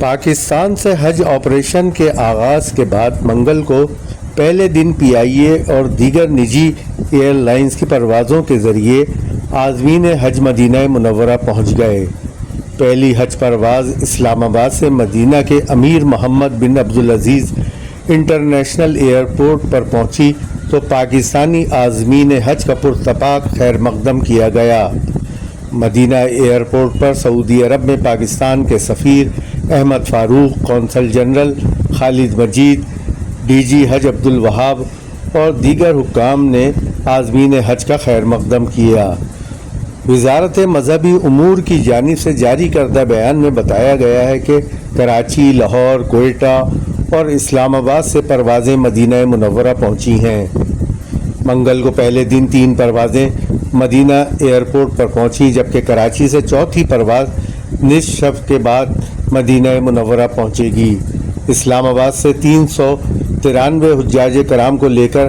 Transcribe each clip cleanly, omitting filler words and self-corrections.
پاکستان سے حج آپریشن کے آغاز کے بعد منگل کو پہلے دن PIA اور دیگر نجی ایئر لائنز کی پروازوں کے ذریعے عازمین حج مدینہ منورہ پہنچ گئے۔ پہلی حج پرواز اسلام آباد سے مدینہ کے امیر محمد بن عبدالعزیز انٹرنیشنل ایئرپورٹ پر پہنچی تو پاکستانی عازمین حج کا پرتپاک خیر مقدم کیا گیا۔ مدینہ ایئرپورٹ پر سعودی عرب میں پاکستان کے سفیر احمد فاروق، قونصل جنرل خالد مجید، DG حج عبدالوہاب اور دیگر حکام نے عازمین حج کا خیر مقدم کیا۔ وزارت مذہبی امور کی جانب سے جاری کردہ بیان میں بتایا گیا ہے کہ کراچی، لاہور، کوئٹہ اور اسلام آباد سے پروازیں مدینہ منورہ پہنچی ہیں۔ منگل کو پہلے دن 3 پروازیں مدینہ ایئرپورٹ پر پہنچی، جبکہ کراچی سے چوتھی پرواز نصف شب کے بعد مدینہ منورہ پہنچے گی۔ اسلام آباد سے 393 حجاج کرام کو لے کر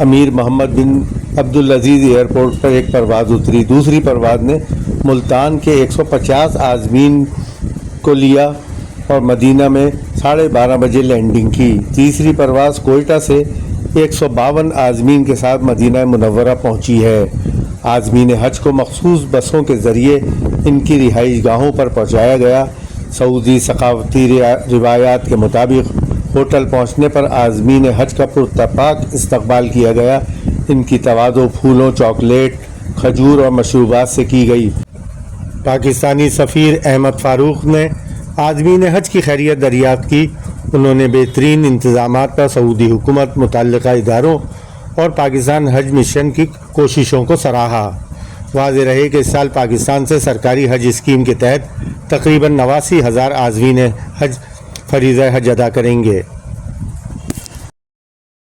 امیر محمد بن عبدالعزیز ایئرپورٹ پر ایک پرواز اتری۔ دوسری پرواز نے ملتان کے 150 عازمین کو لیا اور مدینہ میں 12:30 بجے لینڈنگ کی۔ تیسری پرواز کوئٹہ سے 152 عازمین کے ساتھ مدینہ منورہ پہنچی ہے۔ عازمین حج کو مخصوص بسوں کے ذریعے ان کی رہائش گاہوں پر پہنچایا گیا۔ سعودی ثقافتی روایات کے مطابق ہوٹل پہنچنے پر عازمین حج کا پرتپاک استقبال کیا گیا۔ ان کی تواضع پھولوں، چاکلیٹ، کھجور اور مشروبات سے کی گئی۔ پاکستانی سفیر احمد فاروق نے عازمین حج کی خیریت دریافت کی۔ انہوں نے بہترین انتظامات پر سعودی حکومت، متعلقہ اداروں اور پاکستان حج مشن کی کوششوں کو سراہا۔ واضح رہے کہ اس سال پاکستان سے سرکاری حج اسکیم کے تحت تقریباً 89,000 عازمین حج فریضہ حج ادا کریں گے۔